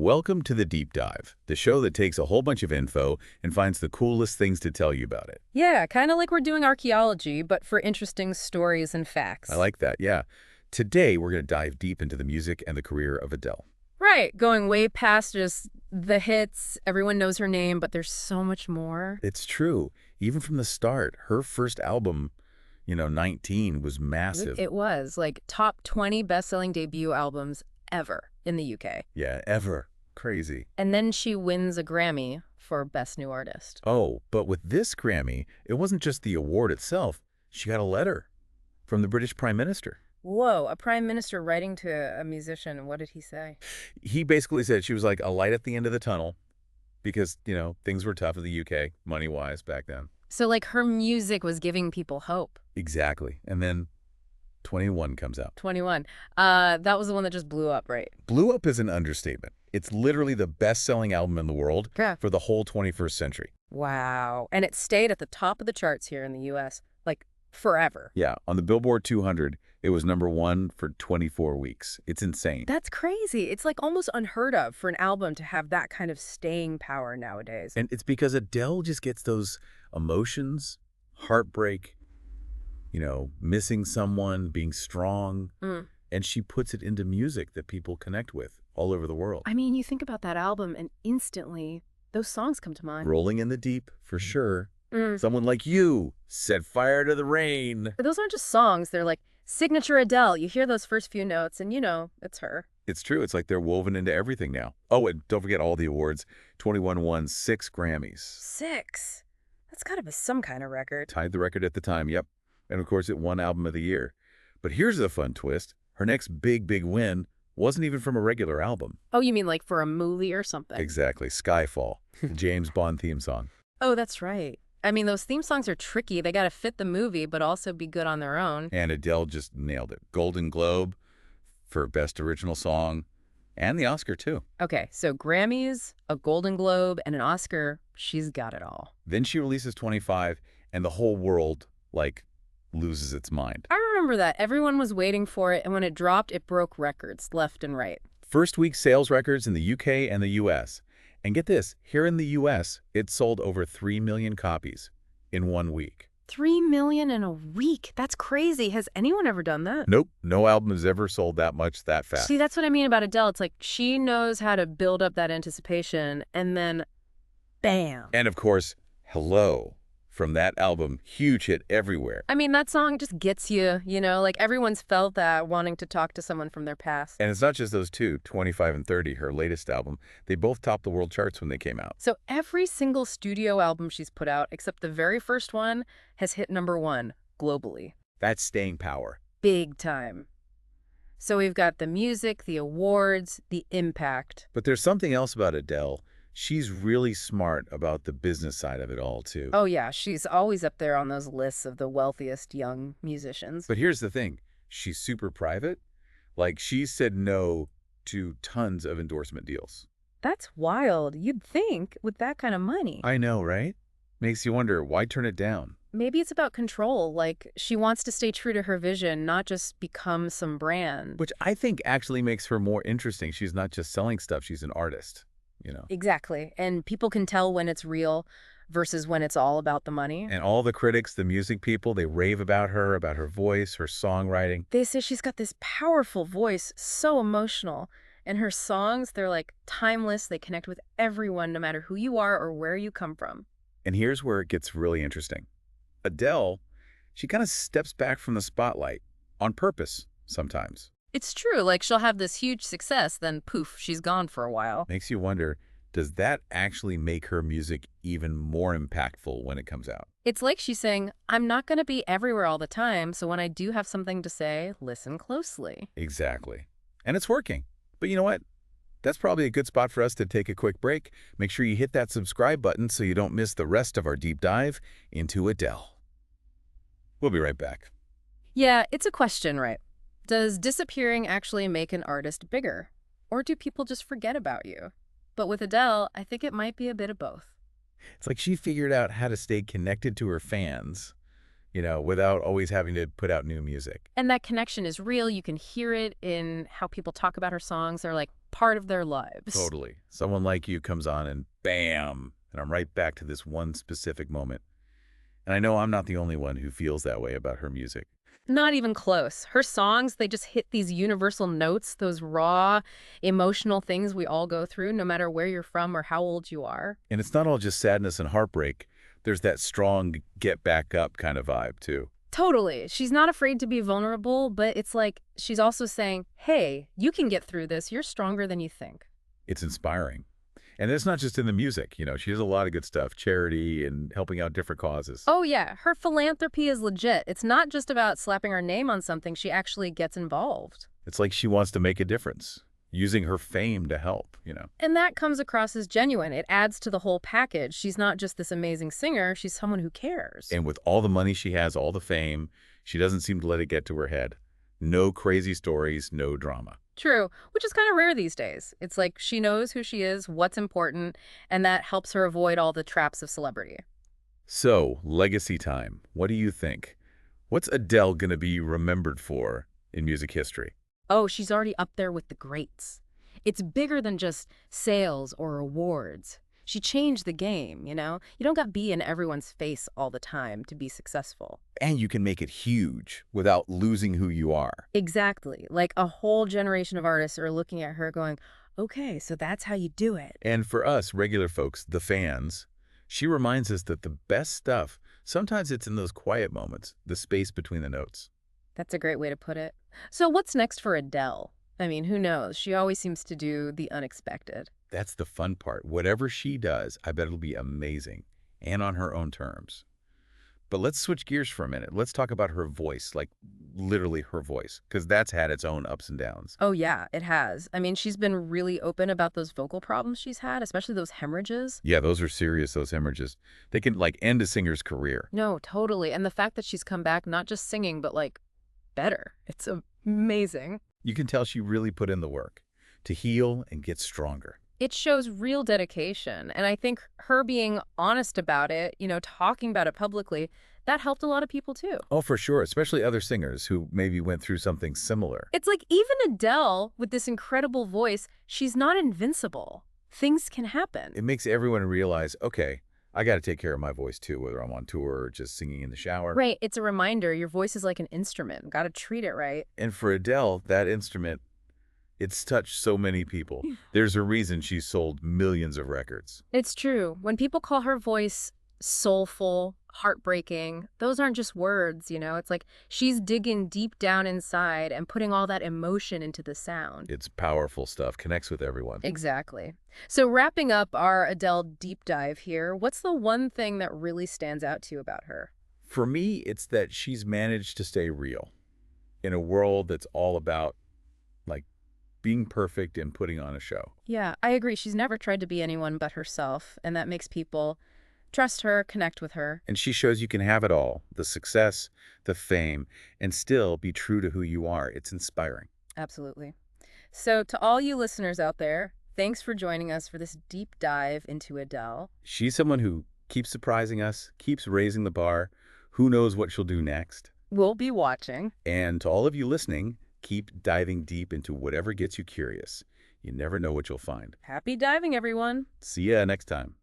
Welcome to the Deep Dive, the show that takes a whole bunch of info and finds the coolest things to tell you about it. Yeah, kind of like we're doing archaeology, but for interesting stories and facts. I like that, yeah. Today, we're going to dive deep into the music and the career of Adele. Right, going way past just the hits. Everyone knows her name, but there's so much more. It's true. Even from the start, her first album, 19, was massive. It was, like, top 20 best-selling debut albums ever in the UK. Yeah, ever. Crazy. And then she wins a Grammy for Best New Artist. Oh, but with this Grammy, it wasn't just the award itself. She got a letter from the British Prime Minister. Whoa, a prime minister writing to a musician. What did he say? He basically said she was like a light at the end of the tunnel because, things were tough in the UK, money-wise, back then. So, like, her music was giving people hope. Exactly. And then 21 comes out. 21. That was the one that just blew up, right? Blew up is an understatement. It's literally the best-selling album in the world for the whole 21st century. Wow. And it stayed at the top of the charts here in the U.S., like, forever. Yeah. On the Billboard 200, it was #1 for 24 weeks. It's insane. That's crazy. It's, like, almost unheard of for an album to have that kind of staying power nowadays. And it's because Adele just gets those emotions, heartbreak, missing someone, being strong, and she puts it into music that people connect with all over the world. I mean, you think about that album and instantly those songs come to mind. Rolling in the Deep, for sure. Someone Like You, Set Fire to the Rain. But those aren't just songs. They're like signature Adele. You hear those first few notes and it's her. It's true. It's like they're woven into everything now. Oh, and don't forget all the awards. 21 won 6 Grammys. 6? That's got to be some kind of record. Tied the record at the time, yep. And of course, it won Album of the Year. But here's the fun twist. Her next big win wasn't even from a regular album. Oh, you mean like for a movie or something? Exactly. Skyfall, the James Bond theme song. Oh, that's right. I mean, those theme songs are tricky. They got to fit the movie, but also be good on their own. And Adele just nailed it. Golden Globe for Best Original Song, and the Oscar, too. Okay, so Grammys, a Golden Globe, and an Oscar. She's got it all. Then she releases 25, and the whole world, loses its mind. I remember that. Everyone was waiting for it, and when it dropped, it broke records left and right. First week sales records in the UK and the US. And get this, here in the US, it sold over 3 million copies in 1 week. 3 million in a week? That's crazy. Has anyone ever done that? Nope. No album has ever sold that much that fast. See, that's what I mean about Adele. It's like she knows how to build up that anticipation, and then bam. And of course, Hello. From that album, huge hit everywhere. I mean, that song just gets you, like everyone's felt that, wanting to talk to someone from their past. And it's not just those two, 25 and 30, her latest album. They both topped the world charts when they came out. So every single studio album she's put out, except the very first one, has hit #1 globally. That's staying power. Big time. So we've got the music, the awards, the impact. But there's something else about Adele. She's really smart about the business side of it all, too. Oh, yeah. She's always up there on those lists of the wealthiest young musicians. But here's the thing. She's super private. She said no to tons of endorsement deals. That's wild. You'd think with that kind of money. I know, right? Makes you wonder, why turn it down? Maybe it's about control. She wants to stay true to her vision, not just become some brand. Which I think actually makes her more interesting. She's not just selling stuff. She's an artist. Exactly. And people can tell when it's real versus when it's all about the money. And all the critics, the music people, they rave about her voice, her songwriting. They say she's got this powerful voice, so emotional. And her songs, they're timeless. They connect with everyone, no matter who you are or where you come from. And here's where it gets really interesting. Adele, she kind of steps back from the spotlight on purpose sometimes. It's true. She'll have this huge success, then poof, she's gone for a while. Makes you wonder, does that actually make her music even more impactful when it comes out? It's like she's saying, I'm not going to be everywhere all the time, so when I do have something to say, listen closely. Exactly. And it's working. But you know what? That's probably a good spot for us to take a quick break. Make sure you hit that subscribe button so you don't miss the rest of our deep dive into Adele. We'll be right back. Yeah, it's a question, right? Does disappearing actually make an artist bigger? Or do people just forget about you? But with Adele, I think it might be a bit of both. It's like she figured out how to stay connected to her fans, without always having to put out new music. And that connection is real. You can hear it in how people talk about her songs. They're like, part of their lives. Totally. Someone like you comes on and bam, and I'm right back to this one specific moment. And I know I'm not the only one who feels that way about her music. Not even close. Her songs, they just hit these universal notes, those raw, emotional things we all go through, no matter where you're from or how old you are. And it's not all just sadness and heartbreak. There's that strong get back up kind of vibe, too. Totally. She's not afraid to be vulnerable, but it's like she's also saying, hey, you can get through this. You're stronger than you think. It's inspiring. And it's not just in the music. You know, she does a lot of good stuff, charity and helping out different causes. Oh, yeah. Her philanthropy is legit. It's not just about slapping her name on something. She actually gets involved. It's like she wants to make a difference, using her fame to help, you know. And that comes across as genuine. It adds to the whole package. She's not just this amazing singer. She's someone who cares. And with all the money she has, all the fame, she doesn't seem to let it get to her head. No crazy stories, no drama. True, which is kind of rare these days. It's like she knows who she is, what's important, and that helps her avoid all the traps of celebrity. So, legacy time. What do you think? What's Adele going to be remembered for in music history? Oh, she's already up there with the greats. It's bigger than just sales or awards. She changed the game, you know? You don't got to be in everyone's face all the time to be successful. And you can make it huge without losing who you are. Exactly. Like a whole generation of artists are looking at her going, okay, so that's how you do it. And for us, regular folks, the fans, she reminds us that the best stuff, sometimes it's in those quiet moments, the space between the notes. That's a great way to put it. So what's next for Adele? I mean, who knows? She always seems to do the unexpected. That's the fun part. Whatever she does, I bet it'll be amazing and on her own terms. But let's switch gears for a minute. Let's talk about her voice, like literally her voice, because that's had its own ups and downs. Oh, yeah, it has. I mean, she's been really open about those vocal problems she's had, especially those hemorrhages. Yeah, those are serious, those hemorrhages. They can, like, end a singer's career. No, totally. And the fact that she's come back not just singing, but, like, better. It's amazing. You can tell she really put in the work to heal and get stronger. It shows real dedication. And I think her being honest about it, you know, talking about it publicly, that helped a lot of people too. Oh, for sure, especially other singers who maybe went through something similar. It's like even Adele, with this incredible voice, she's not invincible. Things can happen. It makes everyone realize, okay, I got to take care of my voice too, whether I'm on tour or just singing in the shower. Right. It's a reminder your voice is like an instrument. Got to treat it right. And for Adele, that instrument, it's touched so many people. There's a reason she's sold millions of records. It's true. When people call her voice soulful, heartbreaking, those aren't just words, you know? It's like she's digging deep down inside and putting all that emotion into the sound. It's powerful stuff, connects with everyone. Exactly. So wrapping up our Adele deep dive here, what's the one thing that really stands out to you about her? For me, it's that she's managed to stay real in a world that's all about, like, being perfect and putting on a show. Yeah, I agree. She's never tried to be anyone but herself, and that makes people trust her, connect with her. And she shows you can have it all, the success, the fame, and still be true to who you are. It's inspiring. Absolutely. So to all you listeners out there, thanks for joining us for this deep dive into Adele. She's someone who keeps surprising us, keeps raising the bar. Who knows what she'll do next? We'll be watching. And to all of you listening, keep diving deep into whatever gets you curious. You never know what you'll find. Happy diving, everyone. See ya next time.